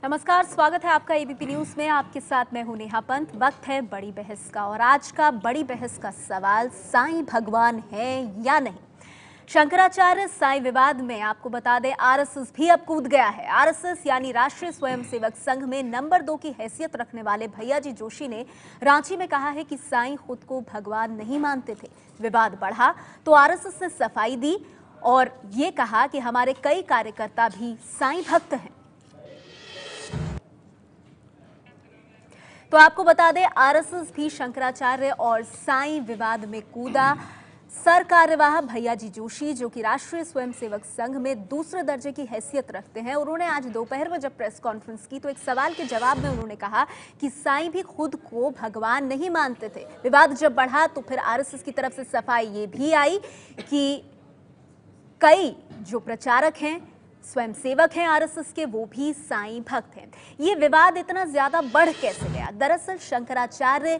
नमस्कार, स्वागत है आपका एबीपी न्यूज में। आपके साथ मैं हूं नेहा पंत। वक्त है बड़ी बहस का और आज का बड़ी बहस का सवाल साईं भगवान है या नहीं। शंकराचार्य साईं विवाद में आपको बता दें आरएसएस भी अब कूद गया है। आरएसएस यानी राष्ट्रीय स्वयंसेवक संघ में नंबर 2 की हैसियत रखने वाले भैयाजी जोशी ने रांची में कहा है कि साईं खुद को भगवान नहीं मानते थे। विवाद बढ़ा तो आरएसएस ने सफाई दी और ये कहा कि हमारे कई कार्यकर्ता भी साईं भक्त हैं। तो आपको बता दें आरएसएस भी शंकराचार्य और साईं विवाद में कूदा। सर कार्यवाह भैयाजी जोशी जो कि राष्ट्रीय स्वयंसेवक संघ में दूसरे दर्जे की हैसियत रखते हैं, उन्होंने आज दोपहर में जब प्रेस कॉन्फ्रेंस की तो एक सवाल के जवाब में उन्होंने कहा कि साईं भी खुद को भगवान नहीं मानते थे। विवाद जब बढ़ा तो फिर आरएसएस की तरफ से सफाई ये भी आई कि कई जो प्रचारक हैं, स्वयंसेवक हैं आरएसएस के, वो भी साईं भक्त हैं। ये विवाद इतना ज्यादा बढ़ कैसे गया? दरअसल शंकराचार्य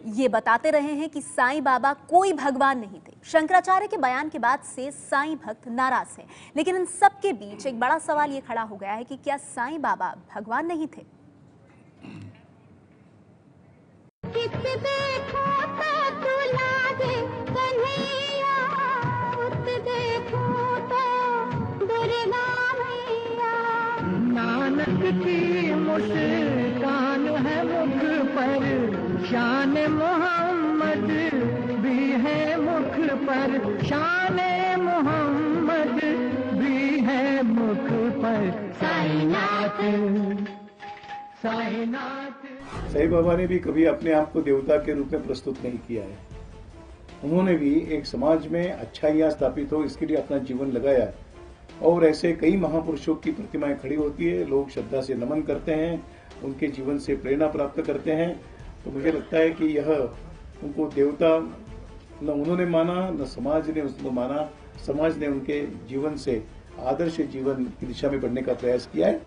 ये बताते रहे हैं कि साईं बाबा कोई भगवान नहीं थे। शंकराचार्य के बयान के बाद से साईं भक्त नाराज हैं, लेकिन इन सब के बीच एक बड़ा सवाल ये खड़ा हो गया है कि क्या साईं बाबा भगवान नहीं थे? नानक की मुस्कान है मुख पर, शान मोहम्मद भी है मुख पर, शान मोहम्मद भी है मुख पर। साईनाथ साईनाथ। साईं बाबा ने भी कभी अपने आप को देवता के रूप में प्रस्तुत नहीं किया है। उन्होंने भी एक समाज में अच्छाइयाँ स्थापित हो इसके लिए अपना जीवन लगाया है और ऐसे कई महापुरुषों की प्रतिमाएं खड़ी होती है, लोग श्रद्धा से नमन करते हैं, उनके जीवन से प्रेरणा प्राप्त करते हैं। तो मुझे लगता है कि यह उनको देवता न उन्होंने माना न समाज ने उसको माना। समाज ने उनके जीवन से आदर्श जीवन की दिशा में बढ़ने का प्रयास किया है।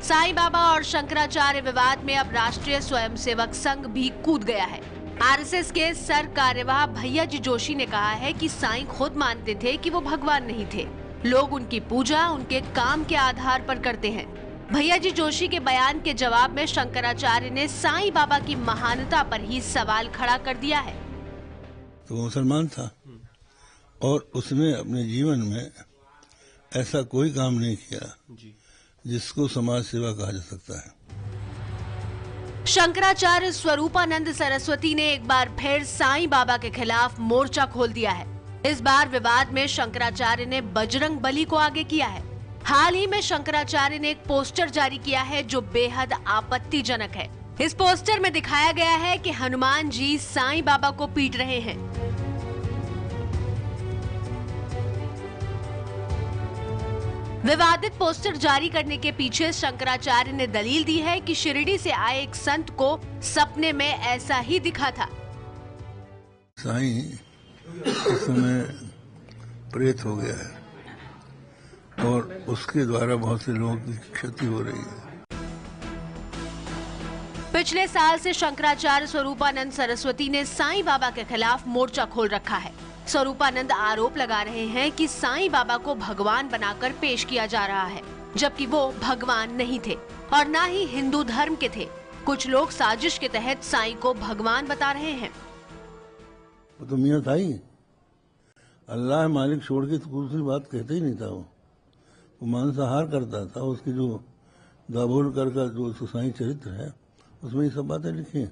साईं बाबा और शंकराचार्य विवाद में अब राष्ट्रीय स्वयंसेवक संघ भी कूद गया है। आरएसएस के सर कार्यवाह भैयाजी जोशी ने कहा है कि साईं खुद मानते थे कि वो भगवान नहीं थे। लोग उनकी पूजा उनके काम के आधार पर करते हैं। भैयाजी जोशी के बयान के जवाब में शंकराचार्य ने साईं बाबा की महानता पर ही सवाल खड़ा कर दिया है। तो वो मुसलमान था और उसने अपने जीवन में ऐसा कोई काम नहीं किया जिसको समाज सेवा कहा जा सकता है। शंकराचार्य स्वरूपानंद सरस्वती ने एक बार फिर साईं बाबा के खिलाफ मोर्चा खोल दिया है। इस बार विवाद में शंकराचार्य ने बजरंग बली को आगे किया है। हाल ही में शंकराचार्य ने एक पोस्टर जारी किया है जो बेहद आपत्तिजनक है। इस पोस्टर में दिखाया गया है कि हनुमान जी साईं बाबा को पीट रहे हैं। विवादित पोस्टर जारी करने के पीछे शंकराचार्य ने दलील दी है कि शिरडी से आए एक संत को सपने में ऐसा ही दिखा था। साईं इस समय प्रेत हो गया है और उसके द्वारा बहुत से लोगों की क्षति हो रही है। पिछले साल से शंकराचार्य स्वरूपानंद सरस्वती ने साईं बाबा के खिलाफ मोर्चा खोल रखा है। स्वरूपानंद आरोप लगा रहे हैं कि साईं बाबा को भगवान बनाकर पेश किया जा रहा है, जबकि वो भगवान नहीं थे और न ही हिंदू धर्म के थे। कुछ लोग साजिश के तहत साईं को भगवान बता रहे हैं। वो तो मियां था ही, अल्लाह मालिक छोड़ के तो दूसरी बात कहते ही नहीं था। वो मांसाहार करता था। उसकी जो दाभोलकर का जो साईं चरित्र है उसमें ये सब बातें लिखी हैं।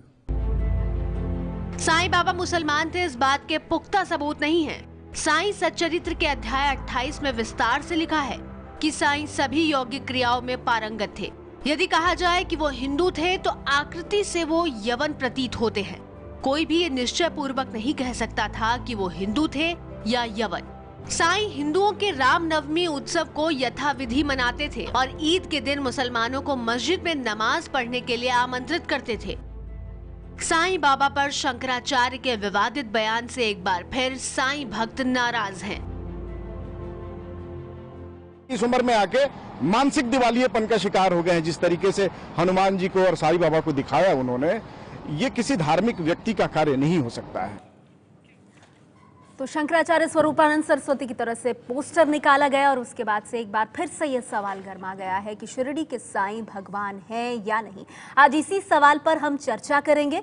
साईं बाबा मुसलमान थे इस बात के पुख्ता सबूत नहीं हैं। साईं सच्चरित्र के अध्याय 28 में विस्तार से लिखा है कि साईं सभी यौगिक क्रियाओं में पारंगत थे। यदि कहा जाए कि वो हिंदू थे तो आकृति से वो यवन प्रतीत होते हैं। कोई भी ये निश्चय पूर्वक नहीं कह सकता था कि वो हिंदू थे या यवन। साईं हिंदुओं के रामनवमी उत्सव को यथाविधि मनाते थे और ईद के दिन मुसलमानों को मस्जिद में नमाज पढ़ने के लिए आमंत्रित करते थे। साईं बाबा पर शंकराचार्य के विवादित बयान से एक बार फिर साईं भक्त नाराज हैं। इस उम्र में आके मानसिक दिवालियेपन का शिकार हो गए हैं। जिस तरीके से हनुमान जी को और साईं बाबा को दिखाया उन्होंने, ये किसी धार्मिक व्यक्ति का कार्य नहीं हो सकता है। तो शंकराचार्य स्वरूपानंद सरस्वती की तरफ से पोस्टर निकाला गया और उसके बाद से एक बार फिर से यह सवाल गर्मा गया है कि शिरडी के साईं भगवान हैं या नहीं। आज इसी सवाल पर हम चर्चा करेंगे।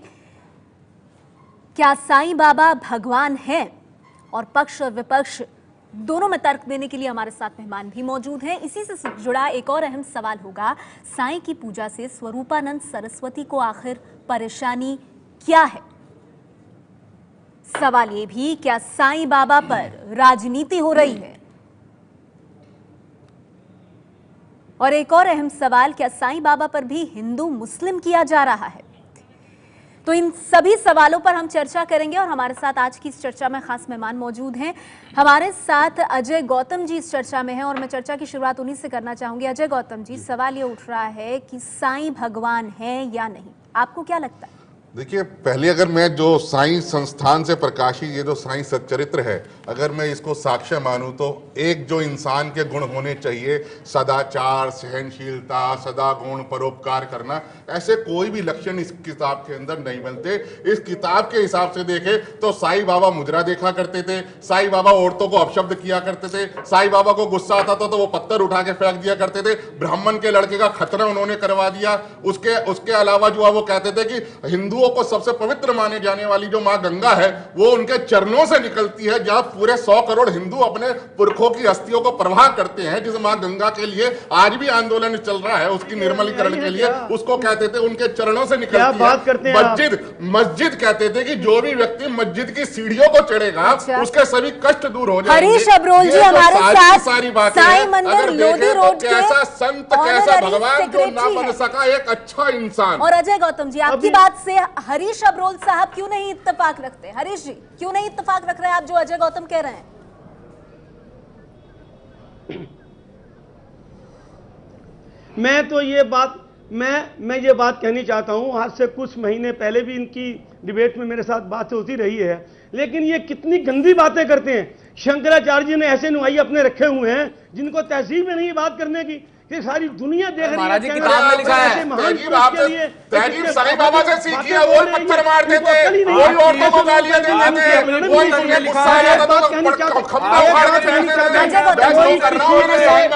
क्या साईं बाबा भगवान हैं? और पक्ष और विपक्ष दोनों में तर्क देने के लिए हमारे साथ मेहमान भी मौजूद हैं। इसी से जुड़ा एक और अहम सवाल होगा, साईं की पूजा से स्वरूपानंद सरस्वती को आखिर परेशानी क्या है? सवाल ये भी, क्या साईं बाबा पर राजनीति हो रही है? और एक और अहम सवाल, क्या साईं बाबा पर भी हिंदू मुस्लिम किया जा रहा है? तो इन सभी सवालों पर हम चर्चा करेंगे और हमारे साथ आज की इस चर्चा में खास मेहमान मौजूद हैं। हमारे साथ अजय गौतम जी इस चर्चा में हैं और मैं चर्चा की शुरुआत उन्हीं से करना चाहूंगी। अजय गौतम जी, सवाल ये उठ रहा है कि साईं भगवान हैं या नहीं, आपको क्या लगता है? देखिए, पहले अगर मैं जो साईं संस्थान से प्रकाशित ये जो साईं सच्चरित्र है, अगर मैं इसको साक्ष्य मानूं तो एक जो इंसान के गुण होने चाहिए, सदाचार, सहनशीलता, सदा गुण, परोपकार करना, ऐसे कोई भी लक्षण इस किताब के अंदर नहीं मिलते। इस किताब के हिसाब से देखे तो साईं बाबा मुजरा देखा करते थे, साईं बाबा औरतों को अपशब्द किया करते थे, साईं बाबा को गुस्सा आता था तो वो पत्थर उठा के फेंक दिया करते थे, ब्राह्मण के लड़के का खतना उन्होंने करवा दिया। उसके अलावा जो है वो कहते थे कि हिंदुओं को सबसे पवित्र माने जाने वाली जो मां गंगा है वो उनके चरणों से निकलती है, जहां पूरे 100 करोड़ हिंदू अपने पुरखों की अस्थियों को प्रवाह करते हैं। जिस मां गंगा के लिए आज भी आंदोलन चल रहा है, उसकी निर्मलीकरण के लिए, उसको कहते थे उनके चरणों से निकलती है। मस्जिद कहते थे कि जो भी व्यक्ति मस्जिद की सीढ़ियों को चढ़ेगा उसके सभी कष्ट दूर हो जाएंगे। हरीश अब्रोल जी हमारे साथ सारी बातें अगर लोधी रोड के कैसा संत, कैसा भगवान जो ना बन सका एक अच्छा इंसान। और अजय गौतम जी, आपकी बात से हरीश अब्रोल साहब क्यों नहीं इत्तेफाक रखते? हरीश जी, क्यों नहीं इत्तेफाक रख रहे हैं आप जो अजय गौतम कह रहे हैं? मैं ये बात कहनी चाहता हूं, आज से कुछ महीने पहले भी इनकी डिबेट में मेरे साथ बात होती रही है, लेकिन ये कितनी गंदी बातें करते हैं। शंकराचार्य जी ने ऐसे नुआई अपने रखे हुए हैं जिनको तहसीब में नहीं बात करने की, ये सारी दुनिया देख रही है। महाराज जी किताब में लिखा है, तहजीब साईं बाबा से सीखी है। वो पत्थर मारते थे, वो औरतों को गालियां देते थे, वो गुस्सा आ जाता था तो खंभा उखाड़ के फेंकते थे।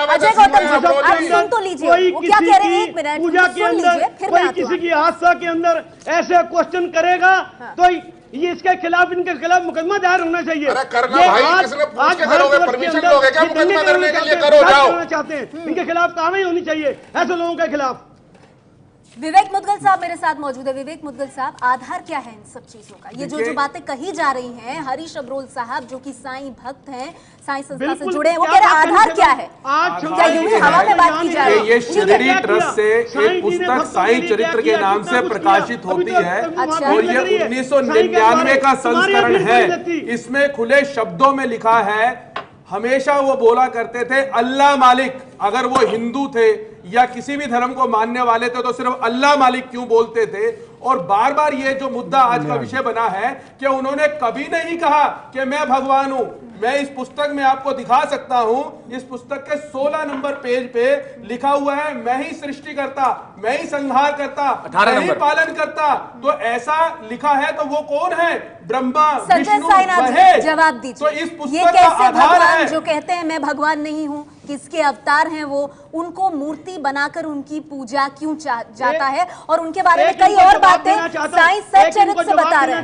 अजय गौतम जी, आप सुन तो लीजिए वो क्या कह रहे हैं, एक मिनट पूजा के अंदर कोई किसी की आस्था के अंदर ऐसे क्वेश्चन करेगा तो ये इसके खिलाफ, इनके खिलाफ मुकदमा दायर होना चाहिए। अरे करना भाई, किसने पूछ के करोगे? परमिशन लोगे क्या मुकदमा करने के लिए? करो, जाओ। चाहते हैं इनके खिलाफ कार्रवाई होनी चाहिए ऐसे लोगों के खिलाफ। विवेक मुदगल साहब मेरे साथ मौजूद है। विवेक मुदगल साहब, आधार क्या है इन सब चीजों का? ये जो बातें कही जा रही हैं, हरीश अब्रोल साहब जो कि साईं भक्त हैं, साईं संस्था से जुड़े हैं, वो कह रहे हैं आधार क्या है? क्या यूं ही हवा में बात की जा रही है? ये शिरडी ट्रस्ट से एक पुस्तक साईं चरित्र के नाम से प्रकाशित होती है और ये 1999 का संस्करण है। इसमें खुले शब्दों में लिखा है, हमेशा वो बोला करते थे अल्लाह मालिक। अगर वो हिंदू थे या किसी भी धर्म को मानने वाले थे तो सिर्फ अल्लाह मालिक क्यों बोलते थे? और बार बार ये जो मुद्दा आज का विषय बना है कि उन्होंने कभी नहीं कहा कि मैं भगवान हूं। मैं इस पुस्तक में आपको दिखा सकता हूं, इस पुस्तक के 16 नंबर पेज पे लिखा हुआ है, मैं ही सृष्टि करता, मैं ही संहार करता, मैं ही पालन करता। तो ऐसा लिखा है तो वो कौन है? ब्रह्मा, विष्णु, महेश। जवाब दीजिए, तो इस पुस्तक का आधार है जो कहते हैं मैं भगवान नहीं हूं, किसके अवतार हैं वो, उनको मूर्ति बनाकर उनकी पूजा क्यों जाता है? और उनके बारे में कई और बातें साईं सच्चरित्र से बता रहे हैं।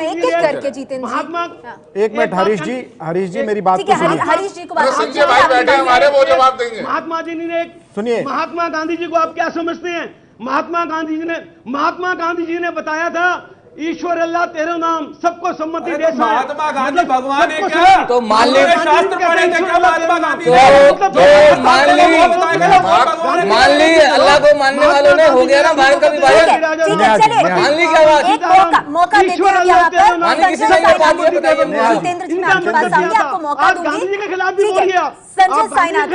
एक करके जितेंद्र जी, एक मिनट हरीश जी मेरी बात को सुनिए। हरीश जी को महात्मा जी ने सुनिए, महात्मा गांधी जी को आप क्या समझते हैं? महात्मा गांधी जी ने बताया था ईश्वर अल्लाह तेरे नाम सबको सम्मति दे। महात्मा गांधी भगवान है क्या? तो मान ली शास्त्र पढ़े थे क्या महात्मा गांधी? मान ली अल्लाह को मानने वालों ने हो गया ना भारत का विभाजन। मान ली क्या बात? मौका देते हैं यहाँ पर जितेंद्र जी, मैं आपके पास आऊंगी, आपको मौका दूंगी। संजय साईनाथ,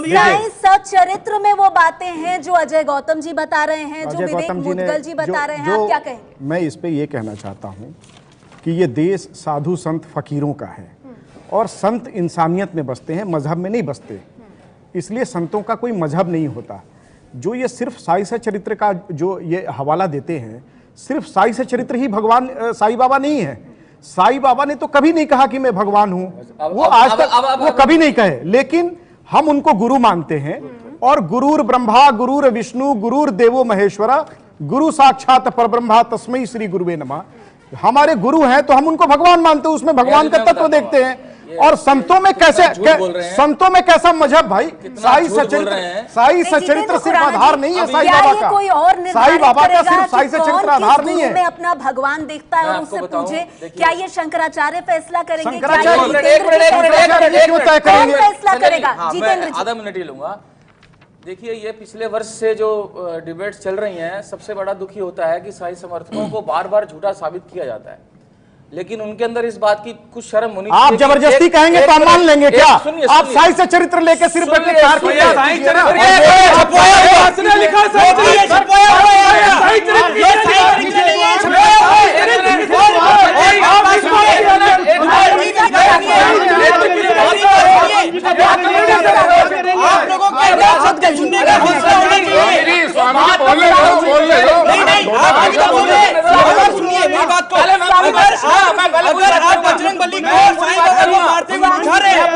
साईं सच्चरित्र में वो बातें हैं जो अजय गौतम जी बता रहे हैं, जो विवेक मुदगल जी बता रहे हैं, आप क्या कहेंगे? मैं इस पे ये कहना चाहता हूं कि ये देश साधु संत फकीरों का है और संत इंसानियत में बसते हैं, मजहब में नहीं बसते। इसलिए संतों का कोई मजहब नहीं होता। जो ये सिर्फ साईं सच्चरित्र का जो ये हवाला देते हैं, सिर्फ साई सचरित्र ही भगवान साईं बाबा नहीं है। साईं बाबा ने तो कभी नहीं कहा कि मैं भगवान हूं, वो आज तक वो कभी नहीं कहे, लेकिन हम उनको गुरु मानते हैं। और गुरुर ब्रह्मा गुरुर विष्णु गुरुर देवो महेश्वरा गुरु साक्षात परब्रह्मा तस्मै श्री गुरुवे नमः। हमारे गुरु हैं तो हम उनको भगवान मानते हैं, उसमें भगवान का तत्व देखते हैं। और संतों में संतों में कैसा मजहब भाई, साई सचरित्र सिर्फ आधार नहीं है साईं बाबा का, कोई और साईं बाबा का सिर्फ साई सचरित्र आधार नहीं है। में अपना भगवान देखता है और उससे पूछे, क्या ये शंकराचार्य फैसला करेंगे? फैसला करेगा? जितेंद्र जी, आधा मिनट ही लूंगा। देखिए, ये पिछले वर्ष से जो डिबेट्स चल रही हैं, सबसे बड़ा दुखी होता है कि साई समर्थकों को बार बार झूठा साबित किया जाता है, लेकिन उनके अंदर इस बात की कुछ शर्म होनी चाहिए। आप जबरदस्ती कहेंगे तो हम मान लेंगे क्या? आप साई से चरित्र लेके सिर्फ अगर आप बजरंग बली को साईं बाबा को मारते हुए उठा रहे हैं,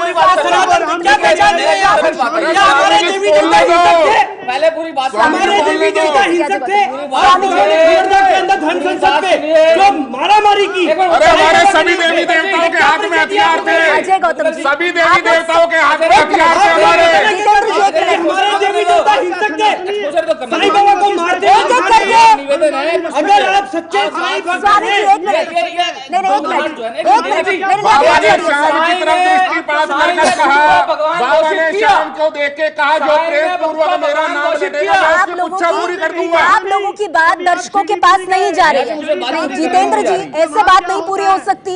क्या पहचान है? क्या हमारे देवी देवता हिंसक थे? पहले पूरी बात, हमारे देवी देवता हिंसक थे के अंदर धन संसद थे जो मारामारी की। अरे हमारे सभी देवी देवताओं के हाथ में हथियार थे, सभी देवी देवताओं के हाथ में हथियार थे। हमारे देवी देवता हिंसक थे, साईं बाबा को मारते हुए। अगर आप सच्चे साईं भक्त बाबा ने शाम की तरफ दृष्टिपात करके कहा, बाबा ने शाम को देख के कहा, जो प्रेम पूर्वक मेरा नाम लेगा मैं उसकी पुच्छा पूरी कर दूंगा। आप लोगों की बात दर्शकों के पास नहीं जा रही है। जितेंद्र जी, ऐसे बात नहीं पूरी हो सकती।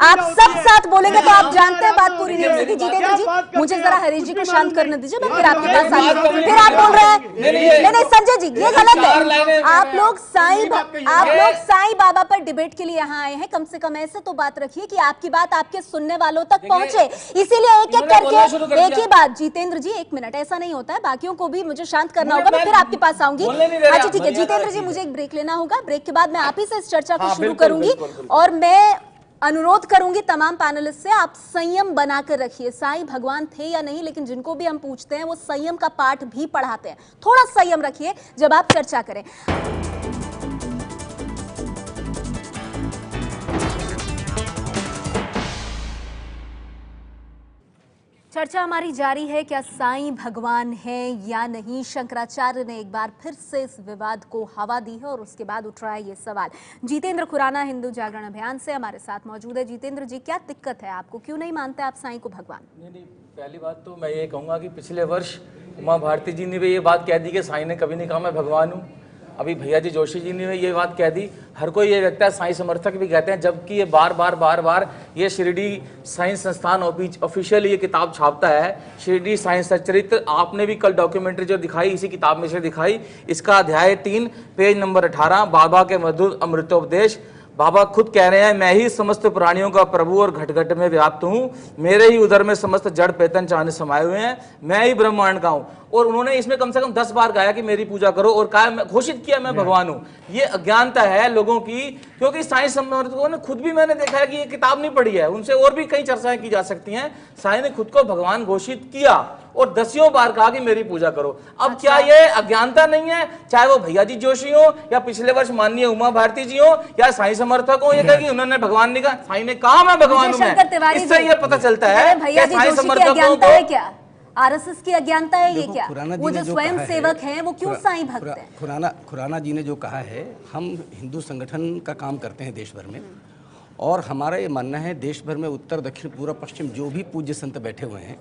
आप सब साथ बोलेंगे तो आप जानते हैं बात पूरी नहीं हो सकती। जितेंद्र जी, मुझे जरा हरीश जी को शांत करने दीजिए, मैं फिर आपके पास आती हूँ। फिर आप बोल रहे हैं नहीं संजय जी, ये गलत है। आप लोग साईं बाबा पर डिबेट के लिए यहाँ आए हैं, कम से कम ऐसे तो बात रखिए कि आपकी बात आपके सुनने वालों तक पहुंचे। इसीलिए एक एक करके एक ही बात। जितेंद्र जी, एक मिनट, ऐसा नहीं होता है, बाकियों को भी मुझे शांत करना होगा, मैं फिर आपके पास आऊंगी। अच्छा ठीक है जितेंद्र जी, मुझे एक ब्रेक लेना होगा, ब्रेक के बाद मैं आप ही से इस चर्चा को शुरू करूंगी। और मैं अनुरोध करूंगी तमाम पैनलिस्ट से, आप संयम बनाकर रखिए। साईं भगवान थे या नहीं, लेकिन जिनको भी हम पूछते हैं वो संयम का पाठ भी पढ़ाते हैं। थोड़ा संयम रखिए जब आप चर्चा करें। चर्चा हमारी जारी है, क्या साईं भगवान हैं या नहीं। शंकराचार्य ने एक बार फिर से इस विवाद को हवा दी है और उसके बाद उठ रहा है ये सवाल। जितेंद्र खुराना हिंदू जागरण अभियान से हमारे साथ मौजूद है। जितेंद्र जी, क्या दिक्कत है आपको, क्यों नहीं मानते आप साईं को भगवान? नहीं, पहली बात तो मैं ये कहूँगा कि पिछले वर्ष उमा भारती जी ने भी ये बात कह दी कि साईं ने कभी नहीं कहा मैं भगवान हूँ। अभी भैया जी जोशी जी ने ये बात कह दी, हर कोई ये कहता है, साईं समर्थक भी कहते हैं, जबकि ये बार बार ये शिरडी साइंस संस्थान ऑफिशियली ये किताब छापता है, शिरडी साइंस सच्चरित्र। आपने भी कल डॉक्यूमेंट्री जो दिखाई इसी किताब में से दिखाई, इसका अध्याय 3 पेज नंबर 18, बाबा के मधुर अमृतोपदेश। बाबा खुद कह रहे हैं, मैं ही समस्त प्राणियों का प्रभु और घट घट में व्याप्त हूँ, मेरे ही उदर में समस्त जड़ पेतन चांद समाये हुए हैं, मैं ही ब्रह्मांड का हूँ। और उन्होंने इसमें कम से कम 10 बार गाया कि मेरी पूजा करो और कहा, घोषित किया मैं भगवान हूँ। ये अज्ञानता है लोगों की, क्योंकि साईं समर्थकों ने खुद भी, मैंने देखा है कि ये किताब नहीं पढ़ी है, उनसे और भी कई चर्चाएं की जा सकती हैं। साईं ने खुद को भगवान घोषित किया और 10 बार कहा कि मेरी पूजा करो। अब क्या ये अज्ञानता नहीं है, चाहे वो भैया जी जोशी हो या पिछले वर्ष माननीय उमा भारती जी हो या साईं समर्थक हो, ये कहा कि उन्होंने भगवान नहीं कहा, साईं ने कहा मैं भगवान हूं। इससे ये पता चलता है कि साईं समर्थकों को क्या आरएसएस की अज्ञानता है, ये क्या वो जो स्वयं सेवक हैं वो क्यों साईं भक्त हैं? खुराना जी ने जो कहा है, हम हिंदू संगठन का काम करते हैं देश भर में, और हमारा ये मानना है देश भर में उत्तर दक्षिण पूर्व पश्चिम जो भी पूज्य संत बैठे हुए हैं,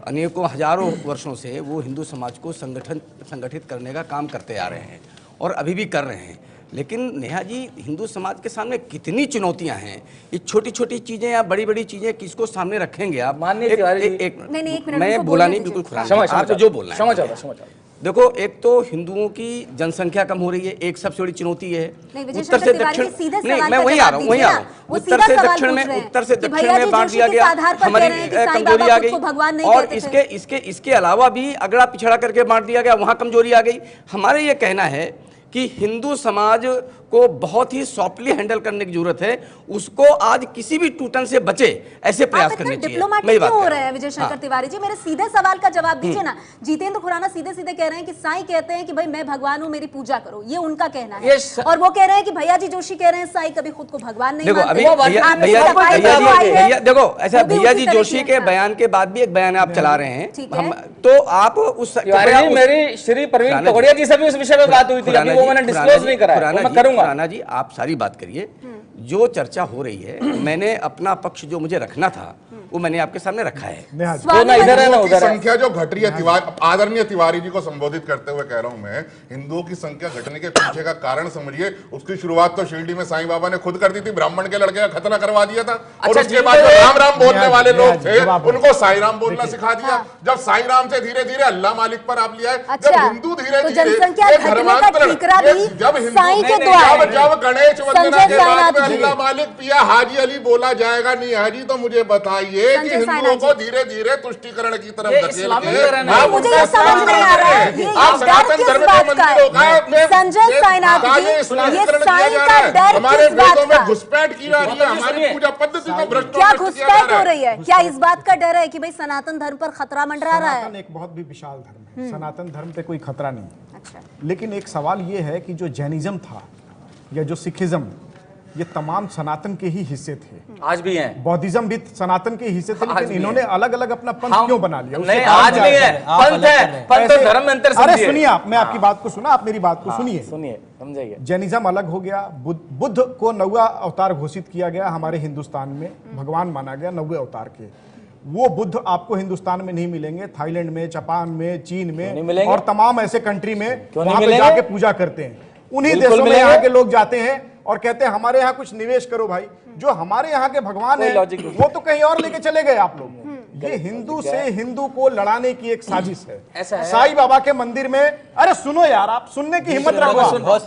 अनेकों हजारों वर्षों से वो हिंदू समाज को संगठित करने का काम करते आ रहे हैं और अभी भी कर रहे हैं। लेकिन नेहा जी, हिंदू समाज के सामने कितनी चुनौतियां हैं, ये छोटी छोटी चीजें या बड़ी बड़ी चीजें किसको सामने रखेंगे आप? माननीय मैं बोला नहीं, बिल्कुल आपको जो बोलना है। देखो, एक तो हिंदुओं की जनसंख्या कम हो रही है, एक सबसे बड़ी चुनौती है। उत्तर से दक्षिण, नहीं मैं वही आ रहा हूँ, उत्तर से दक्षिण में बांट दिया गया, हमारी कमजोरी आ गई। और इसके अलावा भी अगड़ा पिछड़ा करके बांट दिया गया, वहां कमजोरी आ गई। हमारे ये कहना है कि हिंदू समाज को बहुत ही सॉफ्टली हैंडल करने की जरूरत है, उसको आज किसी भी टूटन से बचे ऐसे प्रयास करने चाहिए। डिप्लोमेटिक क्यों हो रहे हैं विजय शंकर तिवारी जी? मेरे सीधे सवाल का जवाब दीजिए ना। जितेंद्र खुराना सीधे सीधे कह रहे हैं कि साईं कहते हैं कि भाई मैं भगवान हूं, मेरी पूजा करो, ये उनका कहना है। और वो कह रहे हैं कि भैया जी जोशी कह रहे हैं साईं कभी खुद को भगवान नहीं मानते। देखो ऐसा भैया जी जोशी के बयान के बाद भी एक बयान आप चला रहे हैं, तो आप उस मेरी श्री प्रवीण तोगड़िया जी से भी उस विषय में बात हुई थी, अभी वो मैंने डिस्क्लोज नहीं करा है, मैं करूंगा। खुराना जी आप सारी बात करिए, जो चर्चा हो रही है मैंने अपना पक्ष जो मुझे रखना था वो मैंने आपके सामने रखा है। हिंदुओं की संख्या जो घट रही है, आदरणीय तिवारी जी को संबोधित करते हुए कह रहा हूं मैं, हिंदुओं की संख्या घटने के पीछे का कारण समझिए। उसकी शुरुआत तो शिरडी में साईं बाबा ने खुद कर दी थी, ब्राह्मण के लड़के का खतना करवा दिया था। और उसके बाद राम राम बोलने वाले लोग थे उनको साईं राम बोलना सिखा दिया। जब साईं राम से धीरे धीरे अल्लाह मालिक पर आप लिया, जब हिंदू धीरे धीरे जब गणेश वंदना के बाद में अल्लाह मालिक पिया हाजी अली बोला जाएगा नहीं हाजी, तो मुझे बताइए कि हिंदुओं को धीरे धीरे तुष्टिकरण की तरफ धकेल के आप मुझे समझ नहीं आ रहा है आप सनातन धर्म के मंदिरों का संजय साईनाथ जी, ये साईं का डर हमारे वेदों में घुसपैठ की जा रही है, हमारी पूजा पद्धति को भ्रष्ट क्या घुसपैठ हो रही है? क्या इस बात का डर है कि भाई सनातन धर्म पर खतरा मंडरा रहा है? एक बहुत भी विशाल धर्म है, सनातन धर्म पे कोई खतरा नहीं। अच्छा, लेकिन एक सवाल ये है कि जो जैनिज्म था या जो सिखिज्म, ये तमाम सनातन के ही हिस्से थे, आज भी हैं। बौद्धिज्म भी सनातन के हिस्से थे, लेकिन इन्होंने अलग अलग अपना पंथ क्यों बना लिया? नहीं, आज नहीं है, पंथ है, पंथ और धर्म में अंतर समझिए। अरे सुनिए, आप, मैं आपकी बात को सुना, आप मेरी बात को सुनिए, समझाइए। जैनिज्म अलग हो गया, बुद्ध को 9वां अवतार घोषित किया गया, हमारे हिंदुस्तान में भगवान माना गया 9वें अवतार के। वो बुद्ध आपको हिंदुस्तान में नहीं मिलेंगे, थाईलैंड में, जापान में, चीन में और तमाम ऐसे कंट्री में वहां पे जाके पूजा करते हैं। उन्हीं देशों में यहाँ के लोग जाते हैं और कहते हैं हमारे यहाँ कुछ निवेश करो भाई। जो हमारे यहाँ के भगवान है वो तो कहीं और लेके चले गए आप लोग। ये हिंदू से हिंदू को लड़ाने की एक साजिश है। साईं बाबा के मंदिर में, अरे सुनो यार, आप सुनने की हिम्मत रखो,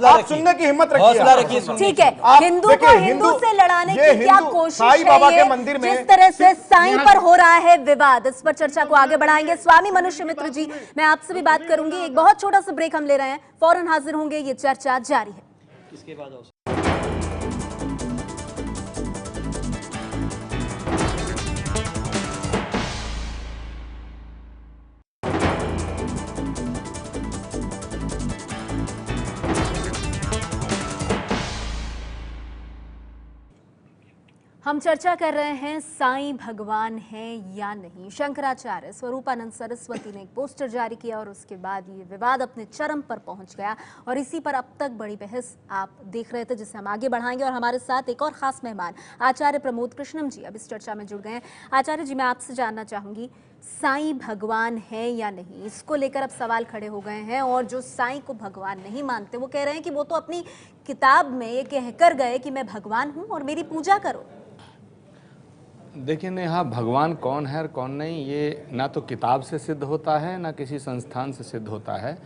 आप सुनने की हिम्मत रखिए। ठीक है, हिंदू को हिंदू से लड़ाने की क्या कोशिश है? साईं बाबा के मंदिर में जिस तरह से साईं पर हो रहा है विवाद, इस पर चर्चा को आगे बढ़ाएंगे। स्वामी मनुष्य मित्र जी, मैं आपसे भी बात करूंगी। एक बहुत छोटा सा ब्रेक हम ले रहे हैं, फौरन हाजिर होंगे, ये चर्चा जारी है। इसके बाद हम चर्चा कर रहे हैं साईं भगवान हैं या नहीं। शंकराचार्य स्वरूपानंद सरस्वती ने एक पोस्टर जारी किया और उसके बाद ये विवाद अपने चरम पर पहुंच गया और इसी पर अब तक बड़ी बहस आप देख रहे थे, जिसे हम आगे बढ़ाएंगे। और हमारे साथ एक और खास मेहमान आचार्य प्रमोद कृष्णम जी अब इस चर्चा में जुड़ गए हैं। आचार्य जी, मैं आपसे जानना चाहूंगी, साईं भगवान है या नहीं, इसको लेकर अब सवाल खड़े हो गए हैं। और जो साईं को भगवान नहीं मानते वो कह रहे हैं कि वो तो अपनी किताब में ये कहकर गए कि मैं भगवान हूं और मेरी पूजा करो। देखिए नेहा, भगवान कौन है और कौन नहीं, ये ना तो किताब से सिद्ध होता है ना किसी संस्थान से सिद्ध होता है।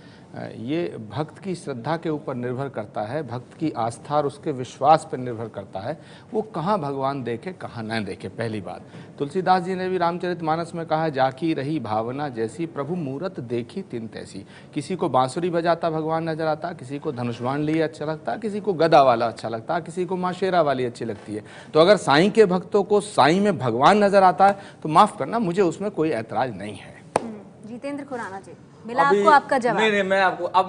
ये भक्त की श्रद्धा के ऊपर निर्भर करता है, भक्त की आस्था और उसके विश्वास पर निर्भर करता है वो कहाँ भगवान देखे कहाँ न देखे। पहली बात, तुलसीदास जी ने भी रामचरितमानस में कहा, जाकी रही भावना जैसी प्रभु मूरत देखी तिन तैसी। किसी को बांसुरी बजाता भगवान नजर आता, किसी को धनुष्बाण लिए अच्छा लगता, किसी को गदा वाला अच्छा लगता, किसी को माँ शेरा वाली अच्छी लगती है। तो अगर साईं के भक्तों को साईं में भगवान नजर आता है तो माफ करना, मुझे उसमें कोई ऐतराज नहीं है। जितेंद्र खुराना जी, मिला आपको आपका जवाब? नहीं, मैं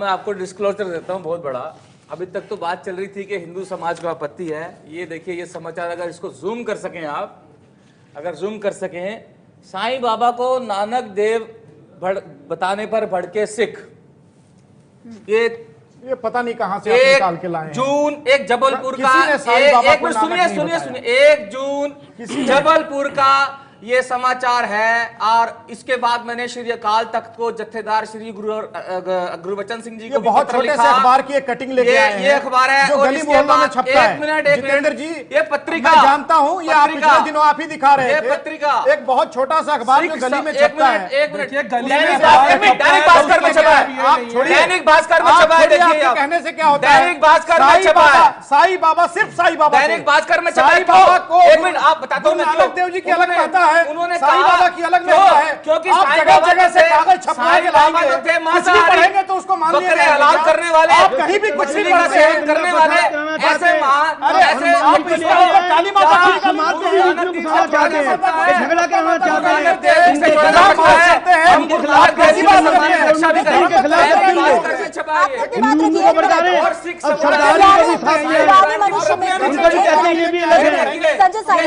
आपको डिस्क्लोजर देता हूँ बहुत बड़ा। अभी तक तो बात चल रही थी कि हिंदू समाज को आपत्ति है। ये देखिए, ये समाचार अगर इसको जूम कर सकें आप, अगर जूम कर सकें, साईं बाबा को नानक देव बताने पर भड़के सिख, ये पता नहीं कहां से आप निकाल के लाए। जून एक जबलपुर का, एक मिनट सुनिए, 1 जून जबलपुर का ये समाचार है। और इसके बाद मैंने श्री अकाल तख्त को जत्थेदार श्री गुरुबचन सिंह जी को बहुत छोटे से अखबार की एक कटिंग लेके आए हैं। ये अखबार है और इसके बाद एक मिनट जितेंद्र जी, ये पत्रिका मैं जानता हूं, ये आप पिछले दिनों आप ही दिखा रहे थे। पत्रिका एक बहुत छोटा सा अखबार जो गली में छपता है। एक मिनट, दैनिक भास्कर में छपा आप छोड़िए, दैनिक भास्कर में छपा है, देखिए आपके कहने से क्या होता है? दैनिक भास्कर में छपा है, साईं बाबा, सिर्फ साईं बाबा, दैनिक भास्कर में छपा है। साईं बाबा को एक मिनट आप बताता हूं, गुरु नानक देव जी की अलग कहता है, उन्होंने साईं कहा- बाबा की अलग क्यों? कहता है। क्योंकि आप साईं जगह बाबा जगह से थे, कागज छपवा के साईं बाबा लाएंगे, तो थे कुछ भी मांसाहारी, पढ़ेंगे तो उसको मान लिया बकरे जाएगा। हलाल करने वाले, आप कहीं भी कुछ भी मछली का पढ़ते हैं, सेवन करने वाले, ऐसे अरे ऐसे आप इसके ऊपर काली माता की काली मारते माता हैं, की इसमें घुसाना चाहते हैं, झगड़ा करना चाहते हैं, हम आप कैसी बात करते हैं? के खिलाफ हिंदू को बढ़ा रहे हैं, अब सरदारी को भी साथ दिया है, उनका भी कहते हैं ये भी अलग है। संजय साईं,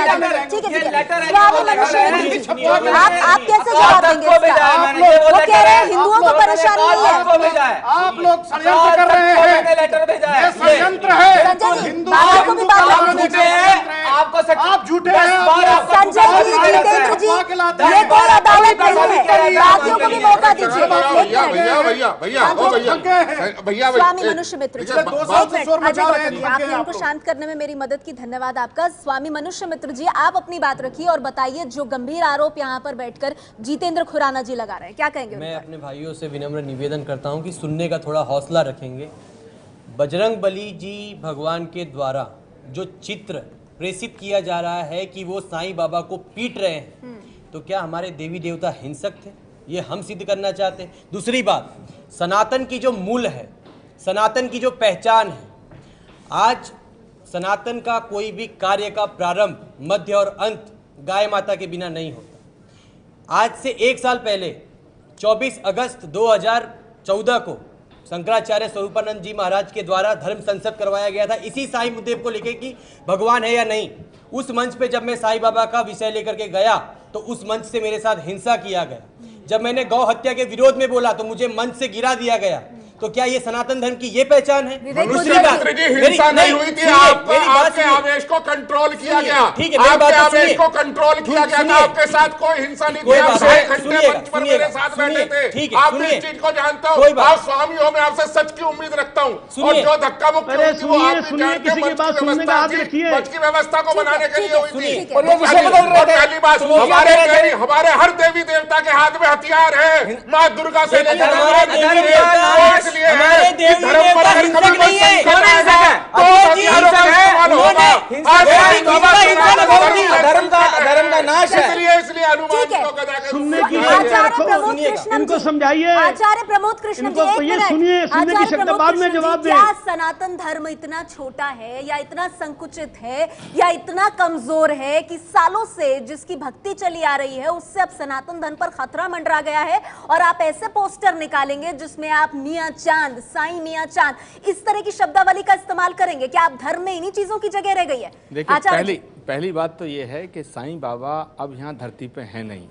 ठीक है, स्वामी मनुष्य मित्र जी, आप कैसे जवाब देंगे इसका? वो कह रहे हैं हिंदुओं को परेशानी नहीं है। आप लोग षड्यंत्र कर रहे हैं, लेटर भेजा ये है, षड्यंत्र है। संजय जी, हिंदू बाबा को भी बात आप करनी झूठे हैं, आपको आप झूठे हैं। संजय जी, जितेंद्र जी, ये कोई अदालत नहीं है, बाकियों को भी मौका दीजिए। भैया भैया भैया भैया ओ भैया भैया स्वामी मनुष्य मित्र जी, भैया, एक मिनट, अजय गौतम जी, आपने उनको शांत करने में मेरी मदद की, धन्यवाद आपका। स्वामी मनुष्य मित्र जी, आप अपनी बात रखिए और बताइए जो गंभीर आरोप यहाँ पर बैठकर जितेंद्र खुराना जी लगा रहे हैं, क्या कहेंगे? मैं अपने भाइयों से विनम्र निवेदन करता हूँ कि सुनने का थोड़ा हौसला रखेंगे। बजरंग बली जी भगवान के द्वारा जो चित्र प्रेषित किया जा रहा है कि वो साईं बाबा को पीट रहे हैं, तो क्या हमारे देवी देवता हिंसक थे? ये हम सिद्ध करना चाहते हैं। दूसरी बात, सनातन की जो मूल है, सनातन की जो पहचान है, आज सनातन का कोई भी कार्य का प्रारंभ, मध्य और अंत गाय माता के बिना नहीं होता। आज से 1 साल पहले 24 अगस्त 2014 को शंकराचार्य स्वरूपानंद जी महाराज के द्वारा धर्म संसद करवाया गया था इसी साईं मुद्दे को लेकर कि भगवान है या नहीं। उस मंच पे जब मैं साईं बाबा का विषय लेकर के गया तो उस मंच से मेरे साथ हिंसा किया गया। जब मैंने गौ हत्या के विरोध में बोला तो मुझे मंच से गिरा दिया गया। तो क्या ये सनातन धर्म की ये पहचान है? दूसरी बात, हिंसा नहीं हुई थी, आपके आवेश को कंट्रोल किया गया, ठीक है, आपके आवेश को कंट्रोल किया गया था, आपके साथ कोई हिंसा नहीं थी, आप 1 घंटे मंच पर मेरे साथ बैठे थे, आप इस चीज को जानते हो, आप स्वामी हो, मैं आपसे सच की उम्मीद रखता हूँ। और जो धक्का मुक्की हुई थी वो आप भी जानते हैं, मंच की व्यवस्था को बनाने के लिए हुई थी। पहली बात, हमारे हर देवी देवता के हाथ में हथियार है, माँ दुर्गा से लेकर हमारे देवी देवता हिंसक नहीं है। धर्म का नाश है, इसलिए हनुमान जी को गदा के सुनने की आचार्य प्रमोद कृष्णन इनको जी, समझाइए, आचार्य प्रमोद कृष्णन जी, इनको एक ये मिनट। सुनिए, सुनने की आचार्य शक्ति प्रमोद बाद में कृष्णन जी, जवाब दें। क्या सनातन धर्म इतना छोटा है या इतना संकुचित है या इतना कमजोर है कि सालों से जिसकी भक्ति चली आ रही है उससे अब सनातन धर्म पर खतरा मंडरा गया है और आप ऐसे पोस्टर निकालेंगे जिसमें आप मियां चांद, साईं मियां चांद, इस तरह की शब्दावली का इस्तेमाल करेंगे? क्या आप धर्म में इन्हीं चीजों की जगह रह गई है? देखिए, पहली बात तो ये है कि साईं बाबा अब यहाँ धरती पे हैं नहीं,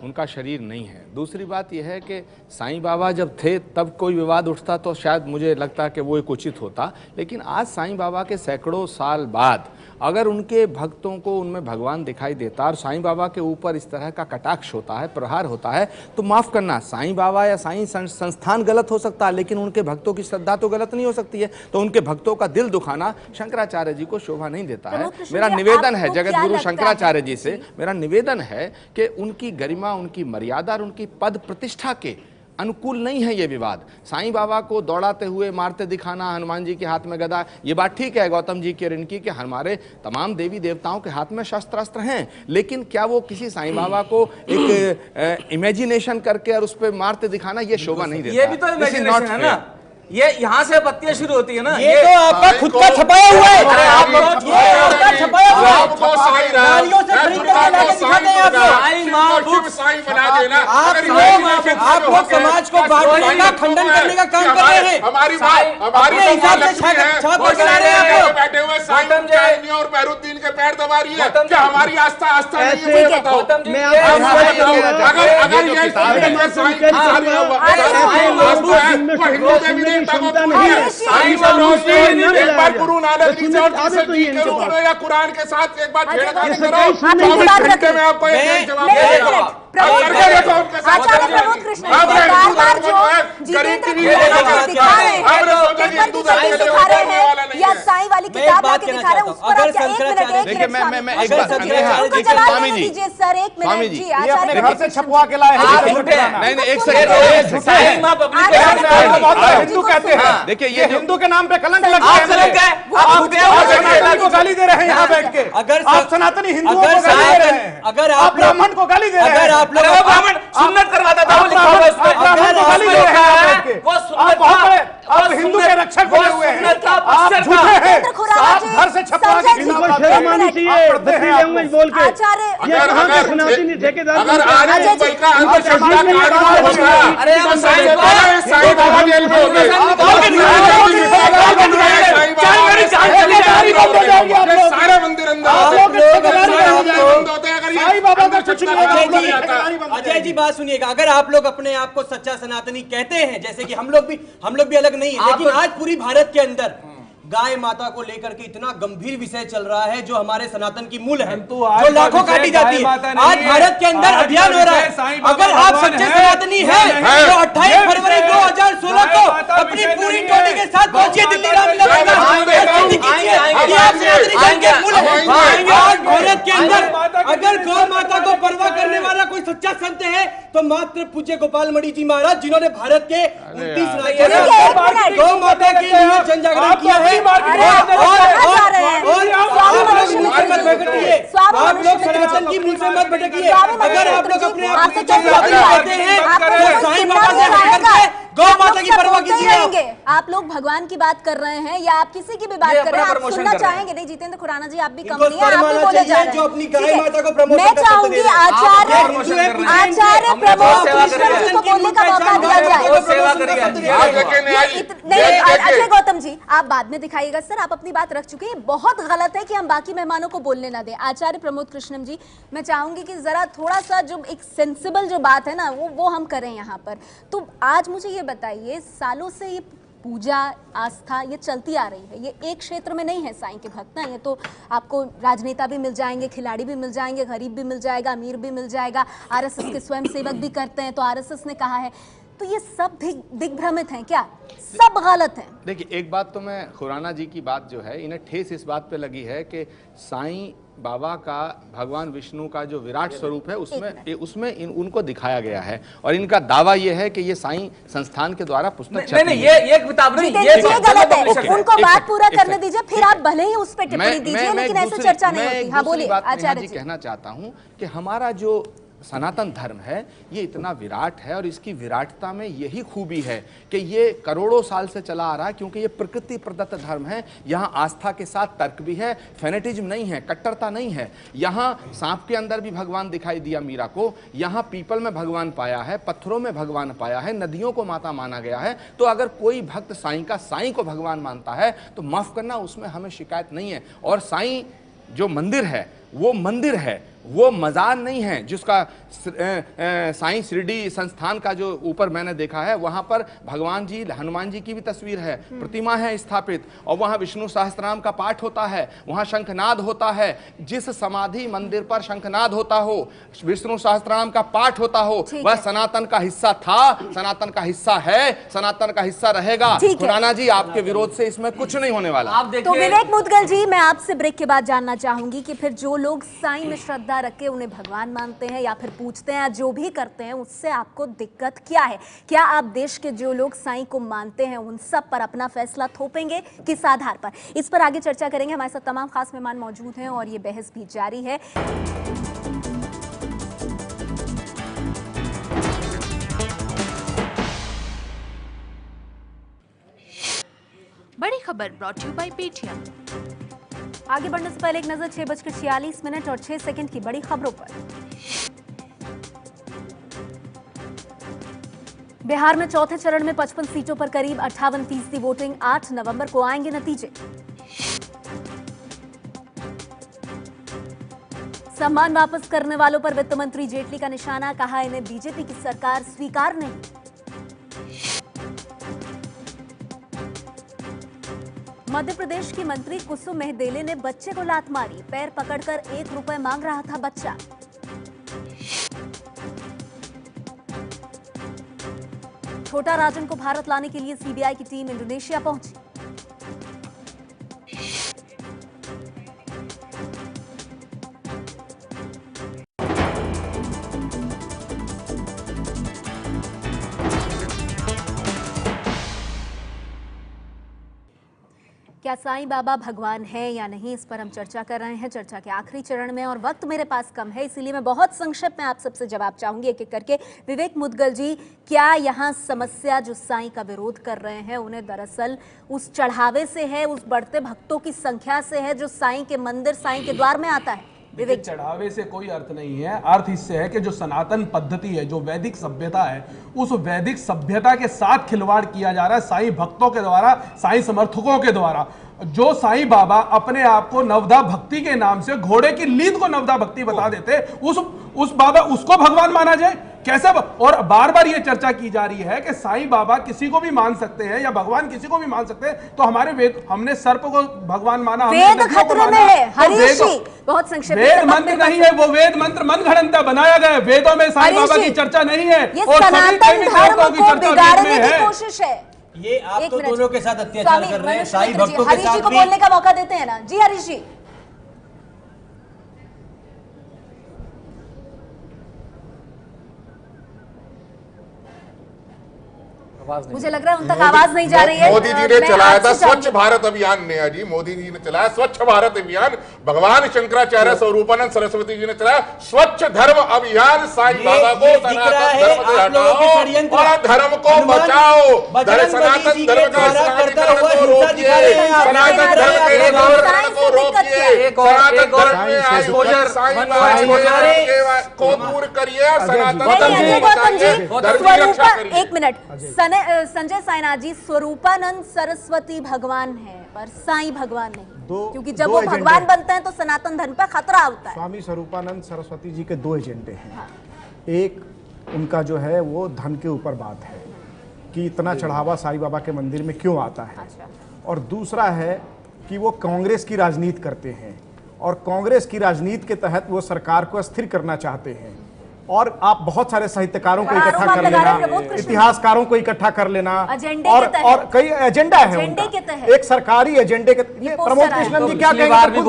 उनका शरीर नहीं है। दूसरी बात यह है कि साईं बाबा जब थे तब कोई विवाद उठता तो शायद मुझे लगता कि वो एक उचित होता, लेकिन आज साईं बाबा के सैकड़ों साल बाद अगर उनके भक्तों को उनमें भगवान दिखाई देता और साईं बाबा के ऊपर इस तरह का कटाक्ष होता है, प्रहार होता है, तो माफ़ करना, साईं बाबा या साईं संस्थान गलत हो सकता है लेकिन उनके भक्तों की श्रद्धा तो गलत नहीं हो सकती है। तो उनके भक्तों का दिल दुखाना शंकराचार्य जी को शोभा नहीं देता है। मेरा निवेदन है जगत गुरु शंकराचार्य जी से, मेरा निवेदन है कि उनकी गरिमा, उनकी मर्यादा और उनकी पद प्रतिष्ठा के अनुकूल नहीं है ये विवाद। साईं बाबा को दौड़ाते हुए मारते दिखाना, हनुमान जी के हाथ में गदा, ये बात ठीक है गौतम जी की और इनकी कि हमारे तमाम देवी देवताओं के हाथ में शस्त्र अस्त्र हैं, लेकिन क्या वो किसी साईं बाबा को एक इमेजिनेशन करके और उस पर मारते दिखाना ये शोभा नहीं देता। ये भी तो इमेजिनेशन है ना, ये यहाँ से बत्तियां शुरू होती है ना, ये तो आपका खुद का छपाया हुआ है। अरे आप लोग छपाया हुआ है, आपको साईं नारियों से खरीद करके लाके दिखाते हैं आप लोग। साईं बना देना, आप लोग समाज को बांटने का, खंडन करने का काम कर रहे हैं। हमारी अपने हिसाब से छाप कर ला रहे हैं आप लोग। बैठे हुए साईं और बैरुद्दीन के पैर दबा रही है, क्या हमारी आस्था नहीं है? बताओ, अगर एक बार गुरु नानक जी के रूप में या कुरान के साथ एक बार छेड़खानी करो, 24 घंटे में आपको एक जवाब मिलेगा। आचार्य प्रमोद कृष्णन जी बार-बार जो जितेंद्र खुराना दिखा रहे हैं या साईं वाली किताब लाके दिखा रहे हैं, उस पर आप क्या? एक मिनट देखिए मैं एक बात उनको जवाब नहीं दीजिए सर, एक मिनट जी। ये अपने घर से छपवा के लाए हैं। नहीं एक सेकंड, हिंदू कहते हैं, देखिए ये हिंदू के नाम पे कलंक लग आप कलंक है, आप सनातनी को गाली दे रहे हैं यहाँ बैठ के। अगर आप सनातनी हिंदुओं को गाली दे रहे हैं, अगर आप ब्राह्मण को गाली दे रहे हैं, अगर आप लोग ब्राह्मण सुन्नत करवाता था, वो लिखा हुआ है उस पे। ब्राह्मण को गाली दे रहे हैं यहाँ बैठ के। वो आप बहुत बड़े, आप हिंदू के रक्षक बने हुए हैं, आप झूठे हैं, आप घर से छपवा के इनको शर्म आनी चाहिए बदली लैंग्वेज बोल के। आचार्य ये कहां के सनातनी ठेकेदार? अगर आज मुंबई का अंधश्रद्धा का आरोप होता, अरे हम साईं बाबा जेल में होंगे, सारे मंदिर अंदर साईं बाबा का कुछ नहीं अजय जी बात सुनिएगा, अगर आप लोग अपने आप को सच्चा सनातनी कहते हैं, जैसे कि हम लोग भी अलग नहीं है, लेकिन आज पूरी भारत के अंदर गाय माता को लेकर के इतना गंभीर विषय चल रहा है जो हमारे सनातन की मूल है, जो लाखों काटी जाती है। आज भारत के अंदर अभियान हो रहा है। अगर आप सच्चे सनातनी हैं तो 28 फरवरी 2016 को अपनी पूरी टोली के साथ पहुंचिए दिल्ली रामलीला मैदान। आज भारत के अंदर अगर गौ माता को परवाह करने वाला कोई सच्चा संत है तो मात्र पूज्य गोपाल मणि जी महाराज, जिन्होंने भारत के 29 राज्यों में गौ माता के लिए जन जागरण किया है। आप लोग सनातन की मूल से मत भटकिए। अगर आप लोग अपने आप को कहते हैं तो साईं बाबा से गौ माता की परवाह कीजिए। आप लोग भगवान की बात कर रहे हैं या आप किसी की भी बात कर रहे हैं, आप सुनना चाहेंगे? नहीं जितेंद्र खुराना जी, आप भी कम नहीं है, आप भी बोले जा रहे हैं। मैं चाहूंगी आचार्य प्रमोद कृष्ण जी को बोलने का मौका दिया जाए। नहीं अजय गौतम जी, आप बाद में दिखाइएगा। सर आप अपनी बात रख चुके हैं, बहुत गलत है कि हम बाकी मेहमानों को बोलने ना दें। आचार्य प्रमोद कृष्णम जी, मैं चाहूंगी कि जरा थोड़ा सा जो एक सेंसिबल जो बात है ना वो हम करें यहाँ पर। तो आज मुझे ये बताइए, सालों से ये पूजा आस्था ये चलती आ रही है, ये एक क्षेत्र में नहीं है साईं के भक्त ना, ये तो आपको राजनेता भी मिल जाएंगे, खिलाड़ी भी मिल जाएंगे, गरीब भी मिल जाएगा, अमीर भी मिल जाएगा, आरएसएस के स्वयंसेवक भी करते हैं, तो आरएसएस ने कहा है। तो ये सब दिग्भ्रमित हैं क्या? सब गलत है? देखिए एक बात तो मैं खुराना जी की बात जो है, इन्हें ठेस इस बात पे लगी है कि साईं बाबा का भगवान विष्णु का जो विराट स्वरूप है उसमें उनको दिखाया गया है, और इनका दावा ये है कि ये साईं संस्थान के द्वारा पुस्तक छपी नहीं, ये किताब नहीं, ये गलत है। उनको बात पूरा करने दीजिए, फिर आप भले ही उस पर टिप्पणी दीजिए, लेकिन ऐसे चर्चा नहीं होती। हाँ बोलिए आचार्य जी। कहना चाहता हूँ कि हमारा जो सनातन धर्म है ये इतना विराट है, और इसकी विराटता में यही खूबी है कि ये करोड़ों साल से चला आ रहा है, क्योंकि ये प्रकृति प्रदत्त धर्म है। यहाँ आस्था के साथ तर्क भी है, फेनेटिज्म नहीं है, कट्टरता नहीं है। यहाँ सांप के अंदर भी भगवान दिखाई दिया मीरा को, यहाँ पीपल में भगवान पाया है, पत्थरों में भगवान पाया है, नदियों को माता माना गया है। तो अगर कोई भक्त साईं को भगवान मानता है तो माफ करना, उसमें हमें शिकायत नहीं है। और साईं जो मंदिर है वो मंदिर है, वो मजार नहीं है। जिसका साईं शिरडी संस्थान का जो ऊपर मैंने देखा है, वहां पर भगवान जी हनुमान जी की भी तस्वीर है, प्रतिमा है स्थापित, और वहां विष्णु सहस्त्रनाम का पाठ होता है, वहां शंखनाद होता है। जिस समाधि मंदिर पर शंखनाद होता हो, विष्णु सहस्त्रनाम का पाठ होता हो, वह सनातन का हिस्सा था, सनातन का हिस्सा है, सनातन का हिस्सा रहेगा। खुराना जी आपके विरोध से इसमें कुछ नहीं होने वाला। तो विवेक मुदगल जी, मैं आपसे ब्रेक के बाद जानना चाहूंगी कि फिर जो लोग साईं में श्रद्धा रख के उन्हें भगवान मानते हैं या फिर पूछते हैं, जो भी करते हैं, उससे आपको दिक्कत क्या है? क्या आप देश के जो लोग साईं को मानते हैं उन सब पर अपना फैसला थोपेंगे, किस आधार पर? इस पर आगे चर्चा करेंगे। हमारे साथ तमाम खास मेहमान मौजूद हैं और ये बहस भी जारी है। बड़ी खबर ब्रॉट यू बाय पेटीएम। आगे बढ़ने से पहले एक नजर 6:46 और 6 सेकंड की बड़ी खबरों पर। बिहार में चौथे चरण में 55 सीटों पर करीब 58% वोटिंग। 8 नवंबर को आएंगे नतीजे। सम्मान वापस करने वालों पर वित्त मंत्री जेटली का निशाना, कहा इन्हें बीजेपी की सरकार स्वीकार नहीं। मध्य प्रदेश की मंत्री कुसुम मेहदेले ने बच्चे को लात मारी, पैर पकड़कर 1 रुपए मांग रहा था बच्चा। छोटा राजन को भारत लाने के लिए सीबीआई की टीम इंडोनेशिया पहुंची। क्या साईं बाबा भगवान है या नहीं, इस पर हम चर्चा कर रहे हैं, चर्चा के आखिरी चरण में, और वक्त मेरे पास कम है, इसीलिए मैं बहुत संक्षेप में आप सबसे जवाब चाहूंगी एक एक करके। विवेक मुदगल जी, क्या यहाँ समस्या जो साईं का विरोध कर रहे हैं उन्हें दरअसल उस चढ़ावे से है, उस बढ़ते भक्तों की संख्या से है जो साईं के मंदिर, साईं के द्वार में आता है? विवेक, चढ़ावे से कोई अर्थ नहीं है। अर्थ इससे है कि जो सनातन पद्धति है, जो वैदिक सभ्यता है, उस वैदिक सभ्यता के साथ खिलवाड़ किया जा रहा है साईं भक्तों के द्वारा, साईं समर्थकों के द्वारा। जो साईं बाबा अपने आप को नवदा भक्ति के नाम से घोड़े की लीद को नवदा भक्ति बता देते, उस बाबा उसको भगवान माना जाए कैसे? और बार बार ये चर्चा की जा रही है कि साईं बाबा किसी को भी मान सकते हैं या भगवान किसी को भी मान सकते हैं। तो हमारे वेद, हमने सर्प को भगवान माना, वेद खतरे में है। हरीश जी, बहुत संक्षेप में, वेद मंत्र नहीं है, वो वेद मंत्र मन घड़ंता बनाया गया है। वेदों में साईं बाबा की चर्चा नहीं है, और सनातन धर्म को बिगाड़ने की कोशिश है। ये आप तो दोनों के साथ अत्याचार कर रहे हैं, साईं भक्तों के हरीश जी को बोलने का मौका देते हैं ना। जी हरीश जी, मुझे लग रहा है उन तक आवाज नहीं जा रही है। मोदी जी ने चलाया था स्वच्छ भारत अभियान, नेहा जी, मोदी जी ने चलाया स्वच्छ भारत अभियान। भगवान शंकराचार्य स्वरूपानंद सरस्वती जी ने चलाया स्वच्छ धर्म अभियान। साईं बाबा को सनातन धर्म से हटाओ और धर्म को बचाओ, सनातन धर्म का इस्लामीकरण को रोकिए, सनातन धर्म के निराकरण को रोकिए, सनातन धर्म में एक्सपोजर साईं बाबा को दूर करिए, सनातन धर्म की रक्षा करिए। एक मिनट, संजय साईनाथ जी, स्वरूपानंद सरस्वती भगवान है पर साईं भगवान नहीं, क्योंकि जब वो भगवान बनते हैं तो सनातन धर्म पर खतरा होता है। स्वामी स्वरूपानंद सरस्वती जी के दो एजेंडे हैं। हाँ। एक उनका जो है वो धन के ऊपर बात है कि इतना चढ़ावा साईं बाबा के मंदिर में क्यों आता है। अच्छा। और दूसरा है कि वो कांग्रेस की राजनीति करते हैं और कांग्रेस की राजनीति के तहत वो सरकार को अस्थिर करना चाहते हैं। और आप बहुत सारे साहित्यकारों को इकट्ठा कर लेना, इतिहासकारों को इकट्ठा कर लेना, और कई एजेंडा है उनका, एक सरकारी एजेंडे के। प्रमोद कृष्णन जी क्या कहेंगे?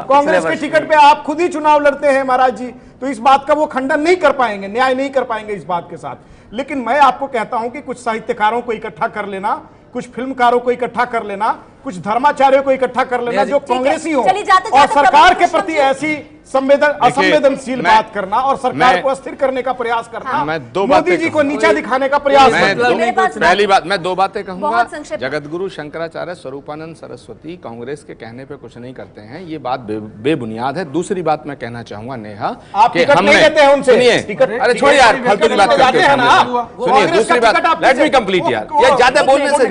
कांग्रेस के टिकट पे आप खुद ही चुनाव लड़ते हैं महाराज जी, तो इस बात का वो खंडन नहीं कर पाएंगे, न्याय नहीं कर पाएंगे इस बात के साथ। लेकिन मैं आपको कहता हूं कि कुछ साहित्यकारों को इकट्ठा कर लेना, कुछ फिल्मकारों को इकट्ठा कर लेना, कुछ धर्माचार्यों को इकट्ठा कर लेना जो कांग्रेसी हो, और सरकार के प्रति ऐसी असंवेदनशील बात करना और सरकार को अस्थिर करने का प्रयास करना, मोदी जी को नीचा दिखाने का प्रयास। पहली बात मैं दो बातें कहूंगा। जगतगुरु शंकराचार्य स्वरूपानंद सरस्वती कांग्रेस के कहने पे कुछ नहीं करते हैं, ये बात बेबुनियाद है। दूसरी बात मैं कहना चाहूंगा नेहा, कि हमने, सुनिए, अरे छोड़िए यार, फालतू की बात करते हैं ना। सुनिए, दूसरी बात, लेट मी कंप्लीट यार, ये ज्यादा बोलने से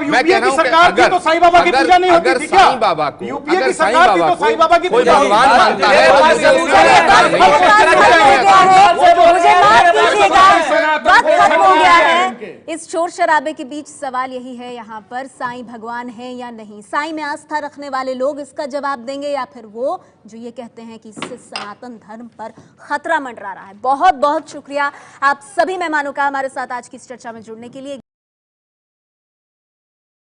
मैं कह रहा हूं अगर तो साईं बाबा की पूजा नहीं होती थी क्या? साईं बाबा को, यूपीए की सरकार थी तो साईं बाबा की कोई भगवान मानता है, इस शोर शराबे के बीच सवाल यही है यहाँ पर, साईं भगवान है या नहीं? साईं में आस्था रखने वाले लोग इसका जवाब देंगे, या फिर वो जो ये कहते हैं कि इससे सनातन धर्म पर खतरा मंडरा रहा है। बहुत बहुत शुक्रिया आप सभी मेहमानों का हमारे साथ आज की इस चर्चा में जुड़ने के लिए।